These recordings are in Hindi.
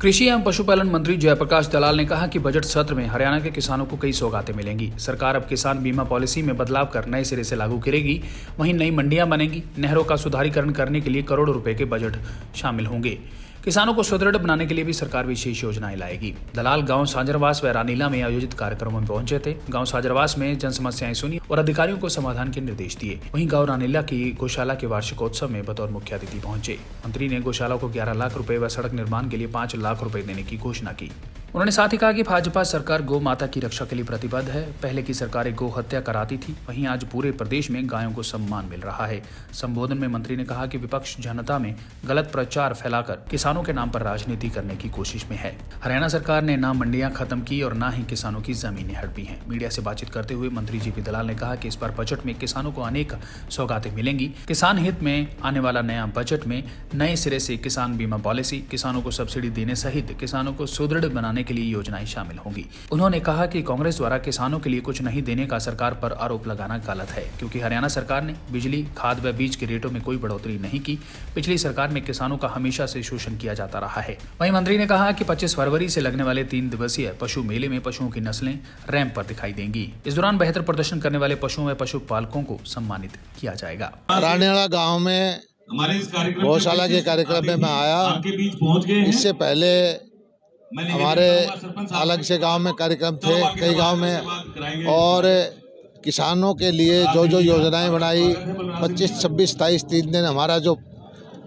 कृषि एवं पशुपालन मंत्री जयप्रकाश दलाल ने कहा कि बजट सत्र में हरियाणा के किसानों को कई सौगातें मिलेंगी। सरकार अब किसान बीमा पॉलिसी में बदलाव कर नए सिरे से लागू करेगी। वहीं नई मंडियां बनेंगी। नहरों का सुधारीकरण करने के लिए करोड़ों रुपए के बजट शामिल होंगे। किसानों को सुदृढ़ बनाने के लिए भी सरकार विशेष योजनाएं लाएगी। दलाल गांव साजरवास व रानीला में आयोजित कार्यक्रमों में पहुंचे थे। गांव साजरवास में जन समस्याएं सुनी और अधिकारियों को समाधान के निर्देश दिए। वहीं गांव रानीला की गौशाला के वार्षिकोत्सव में बतौर मुख्य अतिथि पहुंचे। मंत्री ने गौशाला को 11 लाख रुपए व सड़क निर्माण के लिए 5 लाख रुपए देने की घोषणा की। उन्होंने साथ ही कहा कि भाजपा सरकार गौ माता की रक्षा के लिए प्रतिबद्ध है। पहले की सरकारें गौ हत्या कराती थी, वहीं आज पूरे प्रदेश में गायों को सम्मान मिल रहा है। संबोधन में मंत्री ने कहा कि विपक्ष जनता में गलत प्रचार फैलाकर किसानों के नाम पर राजनीति करने की कोशिश में है। हरियाणा सरकार ने ना मंडियां खत्म की और ना ही किसानों की जमीनें हड़पी हैं। मीडिया से बातचीत करते हुए मंत्री जीपी दलाल ने कहा कि इस बार बजट में किसानों को अनेक सौगातें मिलेंगी। किसान हित में आने वाला नया बजट में नए सिरे से किसान बीमा पॉलिसी, किसानों को सब्सिडी देने सहित किसानों को सुदृढ़ बनाने के लिए योजनाएं शामिल होंगी। उन्होंने कहा कि कांग्रेस द्वारा किसानों के लिए कुछ नहीं देने का सरकार पर आरोप लगाना गलत है, क्योंकि हरियाणा सरकार ने बिजली, खाद व बीज के रेटों में कोई बढ़ोतरी नहीं की। पिछली सरकार में किसानों का हमेशा से शोषण किया जाता रहा है। वहीं मंत्री ने कहा कि 25 फरवरी से लगने वाले 3 दिवसीय पशु मेले में पशुओं की नस्लें रैंप पर दिखाई देंगी। इस दौरान बेहतर प्रदर्शन करने वाले पशुओं व पशुपालकों को सम्मानित किया जाएगा। रानीला गांव में गौशाला के कार्यक्रम में मैं आया। इससे पहले हमारे अलग से गांव में कार्यक्रम थे, कई गांव में, और किसानों के लिए जो जो योजनाएं बनाई 25, 26, 27 3 दिन हमारा जो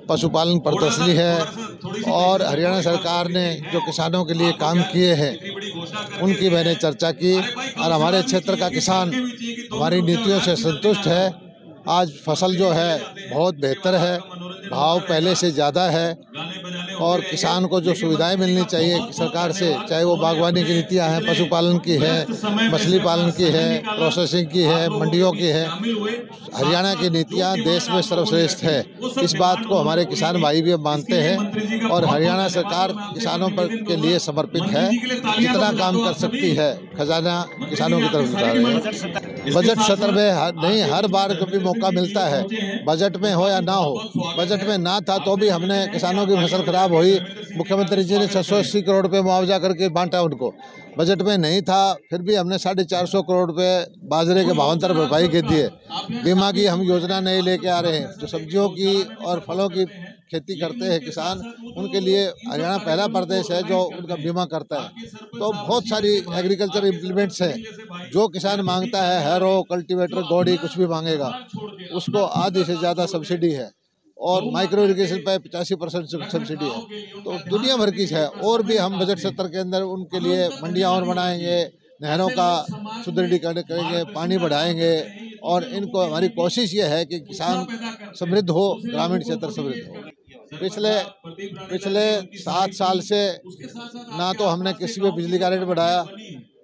पशुपालन प्रदर्शनी है और हरियाणा सरकार ने जो किसानों के लिए काम किए हैं उनकी मैंने चर्चा की। और हमारे क्षेत्र का किसान हमारी नीतियों से संतुष्ट है। आज फसल जो है बहुत बेहतर है, भाव पहले से ज़्यादा है और किसान को जो सुविधाएं मिलनी चाहिए सरकार से, चाहे वो बागवानी की नीतियां हैं, पशुपालन की है, मछली पालन की है, प्रोसेसिंग की है, मंडियों की है, हरियाणा की नीतियां देश में सर्वश्रेष्ठ है। इस बात को हमारे किसान भाई भी मानते हैं और हरियाणा सरकार किसानों पर के लिए समर्पित है। जितना काम कर सकती है खजाना किसानों की तरफ उठा रहे हैं। बजट सत्र में नहीं, हर बार कभी मौका मिलता है, बजट में हो या ना हो। बजट में ना था तो भी हमने किसानों की फसल खराब हुई, मुख्यमंत्री जी ने 680 करोड़ रुपए मुआवजा करके बांटा उनको। बजट में नहीं था फिर भी हमने 450 करोड़ रुपए बाजरे के भावांतर भरपाई के दिए। बीमा की हम योजना नहीं लेके आ रहे हैं। जो सब्जियों की और फलों की खेती करते हैं किसान, उनके लिए हरियाणा पहला प्रदेश है जो उनका बीमा करता है। तो बहुत सारी एग्रीकल्चर इम्प्लीमेंट्स हैं। जो किसान मांगता है, हैरो, कल्टीवेटर, गौड़ी कुछ भी मांगेगा उसको आधी से ज़्यादा सब्सिडी है और माइक्रो इरिगेशन पे 85% सब्सिडी है। तो दुनिया भर की है। और भी हम बजट सत्र के अंदर उनके लिए मंडियाँ और बनाएंगे, नहरों का सुदृढ़ीकरण करेंगे, पानी बढ़ाएंगे और इनको हमारी कोशिश ये है कि किसान समृद्ध हो, ग्रामीण क्षेत्र समृद्ध हो। पिछले 7 साल से ना तो हमने किसी पे बिजली का रेट बढ़ाया,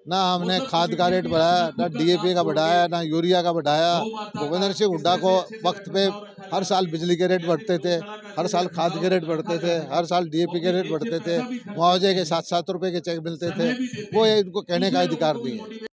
ना हमने खाद का रेट बढ़ाया, ना डीएपी का बढ़ाया, ना यूरिया का बढ़ाया। भूपेंद्र सिंह हुड्डा को वक्त पे हर साल बिजली के रेट बढ़ते थे, हर साल खाद के रेट बढ़ते थे, हर साल डीएपी के रेट बढ़ते थे, मुआवजे के 7-7 रुपए के चेक मिलते थे। वो इनको कहने का अधिकार नहीं है।